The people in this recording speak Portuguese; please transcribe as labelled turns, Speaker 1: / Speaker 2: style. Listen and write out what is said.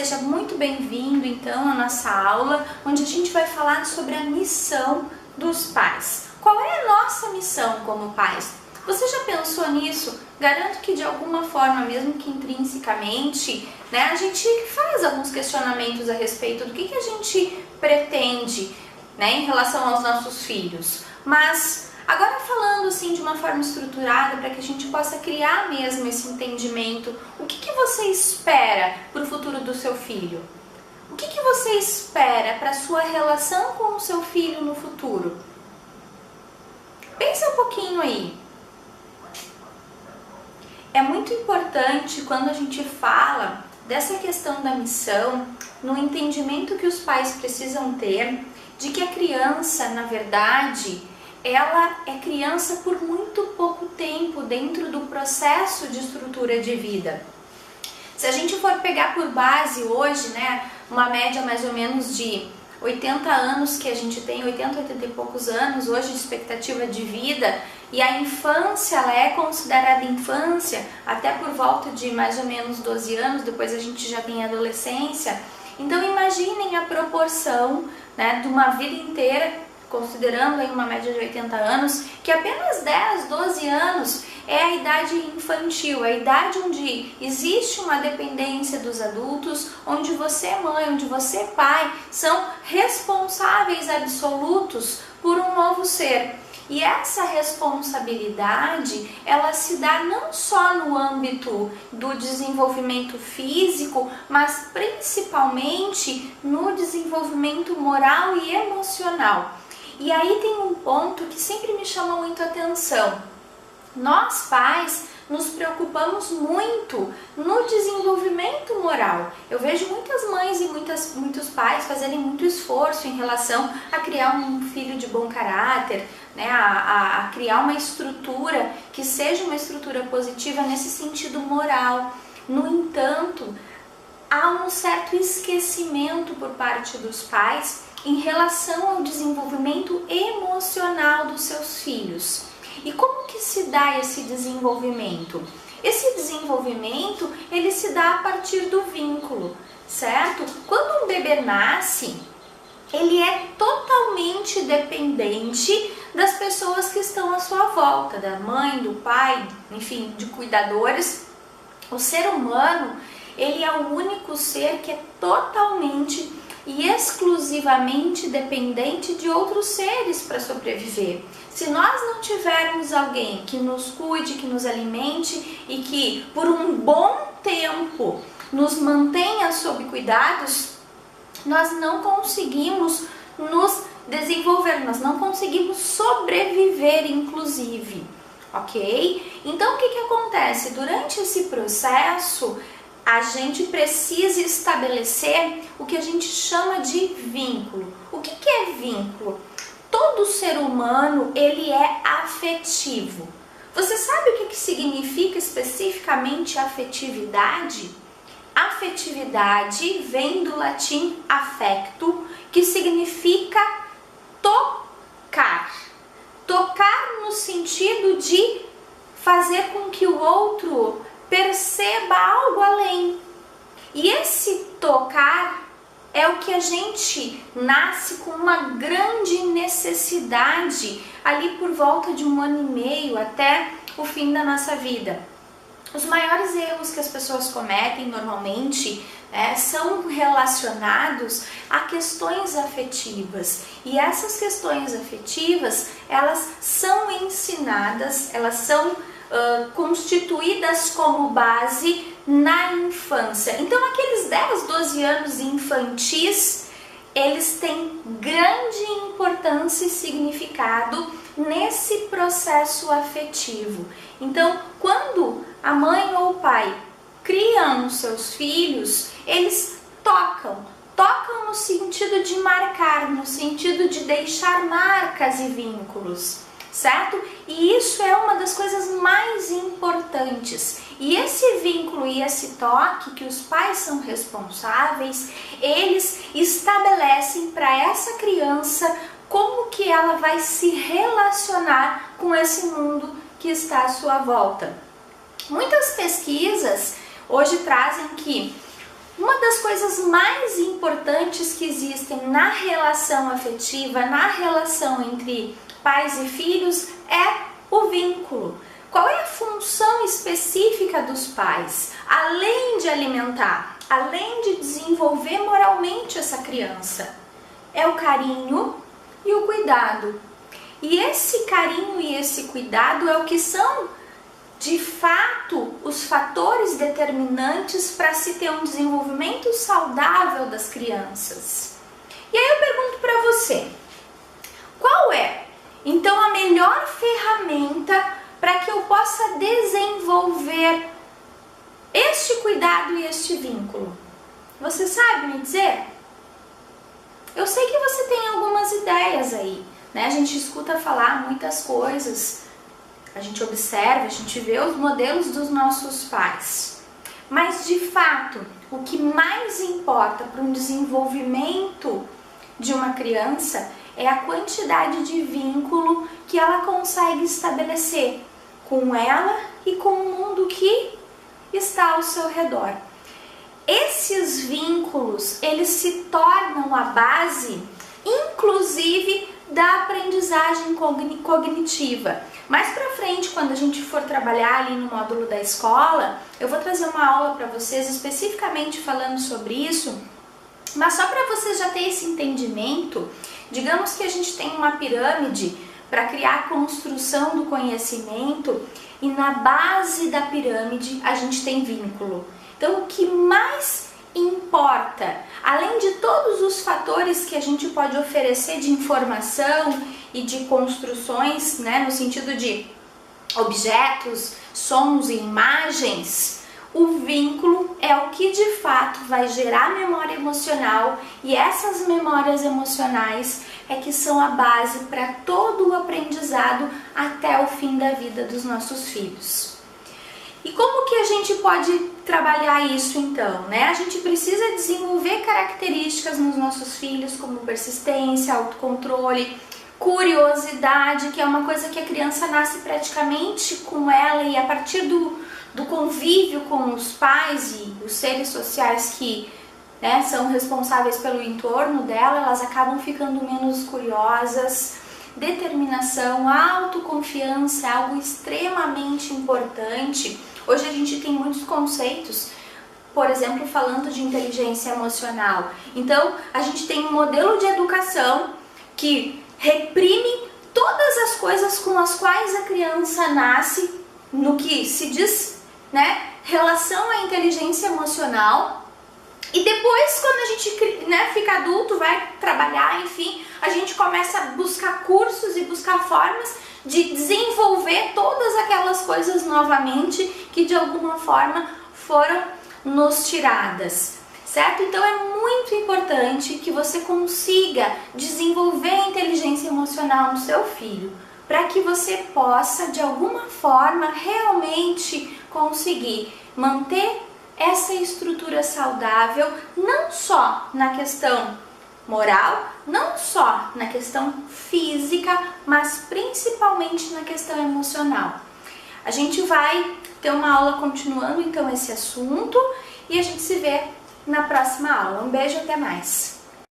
Speaker 1: seja muito bem-vindo então à nossa aula, onde a gente vai falar sobre a missão dos pais. Qual é a nossa missão como pais? Você já pensou nisso? Garanto que de alguma forma, mesmo que intrinsecamente, a gente faz alguns questionamentos a respeito do que a gente pretende, em relação aos nossos filhos. Mas agora falando assim de uma forma estruturada, para que a gente possa criar mesmo esse entendimento, o que você espera para o futuro do seu filho? O que você espera para a sua relação com o seu filho no futuro? Pensa um pouquinho aí. É muito importante quando a gente fala dessa questão da missão, no entendimento que os pais precisam ter de que a criança, na verdade, ela é criança por muito pouco tempo dentro do processo de estrutura de vida. Se a gente for pegar por base hoje, uma média mais ou menos de 80 anos que a gente tem, 80 e poucos anos hoje de expectativa de vida, e a infância ela é considerada infância até por volta de mais ou menos 12 anos, depois a gente já tem a adolescência. Então imaginem a proporção de uma vida inteira, considerando aí uma média de 80 anos, que apenas 10, 12 anos é a idade infantil, a idade onde existe uma dependência dos adultos, onde você mãe, onde você pai, são responsáveis absolutos por um novo ser. E essa responsabilidade, ela se dá não só no âmbito do desenvolvimento físico, mas principalmente no desenvolvimento moral e emocional. E aí tem um ponto que sempre me chama muito a atenção. Nós pais nos preocupamos muito no desenvolvimento moral. Eu vejo muitas mães e muitos pais fazerem muito esforço em relação a criar um filho de bom caráter, a criar uma estrutura que seja uma estrutura positiva nesse sentido moral. No entanto, há um certo esquecimento por parte dos pais em relação ao desenvolvimento emocional dos seus filhos. E como que se dá esse desenvolvimento? Esse desenvolvimento, ele se dá a partir do vínculo, certo? Quando um bebê nasce, ele é totalmente dependente das pessoas que estão à sua volta, da mãe, do pai, enfim, de cuidadores. O ser humano, ele é o único ser que é totalmente e exclusivamente dependente de outros seres para sobreviver. Se nós não tivermos alguém que nos cuide, que nos alimente e que por um bom tempo nos mantenha sob cuidados, nós não conseguimos nos desenvolver, nós não conseguimos sobreviver, inclusive, ok? Então o que acontece? Durante esse processo, a gente precisa estabelecer o que a gente chama de vínculo. O que é vínculo? Todo ser humano, ele é afetivo. Você sabe o que significa especificamente afetividade? Afetividade vem do latim affecto, que significa tocar. Tocar no sentido de fazer com que o outro perceba algo além. E esse tocar é o que a gente nasce com uma grande necessidade ali por volta de 1 ano e meio até o fim da nossa vida. Os maiores erros que as pessoas cometem normalmente são relacionados a questões afetivas. E essas questões afetivas, elas são ensinadas, elas são constituídas como base na infância. Então aqueles 10, 12 anos infantis, eles têm grande importância e significado nesse processo afetivo. Então, quando a mãe ou o pai criam os seus filhos, eles tocam no sentido de marcar, no sentido de deixar marcas e vínculos, certo? E isso é uma das coisas mais importantes. E esse vínculo e esse toque que os pais são responsáveis, eles estabelecem para essa criança como que ela vai se relacionar com esse mundo que está à sua volta. Muitas pesquisas hoje trazem que Uma das coisas mais importantes que existem na relação afetiva, na relação entre pais e filhos, é o vínculo. Qual é a função específica dos pais? Além de alimentar, além de desenvolver moralmente essa criança, é o carinho e o cuidado. E esse carinho e esse cuidado é o que são de fato os fatores determinantes para se ter um desenvolvimento saudável das crianças. E aí eu pergunto para você, qual é então a melhor ferramenta para que eu possa desenvolver este cuidado e este vínculo? Você sabe me dizer? Eu sei que você tem algumas ideias aí, né? A gente escuta falar muitas coisas, a gente observa, a gente vê os modelos dos nossos pais. Mas, de fato, o que mais importa para um desenvolvimento de uma criança é a quantidade de vínculo que ela consegue estabelecer com ela e com o mundo que está ao seu redor. Esses vínculos, eles se tornam a base, inclusive, da aprendizagem cognitiva. Mais pra frente, quando a gente for trabalhar ali no módulo da escola, eu vou trazer uma aula para vocês especificamente falando sobre isso, mas só para vocês já terem esse entendimento, digamos que a gente tem uma pirâmide para criar a construção do conhecimento e na base da pirâmide a gente tem vínculo. Então, o que mais importa, além de todos os fatores que a gente pode oferecer de informação e de construções, né, no sentido de objetos, sons e imagens, o vínculo é o que de fato vai gerar memória emocional, e essas memórias emocionais é que são a base para todo o aprendizado até o fim da vida dos nossos filhos. E como que a gente pode trabalhar isso então, né? A gente precisa desenvolver características nos nossos filhos como persistência, autocontrole, curiosidade, que é uma coisa que a criança nasce praticamente com ela, e a partir do convívio com os pais e os seres sociais que, né, são responsáveis pelo entorno dela, elas acabam ficando menos curiosas. Determinação, autoconfiança é algo extremamente importante. Hoje a gente tem muitos conceitos, por exemplo, falando de inteligência emocional. Então, a gente tem um modelo de educação que reprime todas as coisas com as quais a criança nasce, no que se diz, né, relação à inteligência emocional. E depois, quando a gente, né, fica adulto, vai trabalhar, enfim, a gente começa a buscar cursos e buscar formas de desenvolver todas aquelas coisas novamente que de alguma forma foram nos tiradas, certo? Então é muito importante que você consiga desenvolver a inteligência emocional no seu filho, para que você possa de alguma forma realmente conseguir manter essa estrutura saudável, não só na questão moral, não só na questão física, mas principalmente na questão emocional. A gente vai ter uma aula continuando então esse assunto e a gente se vê na próxima aula. Um beijo, até mais!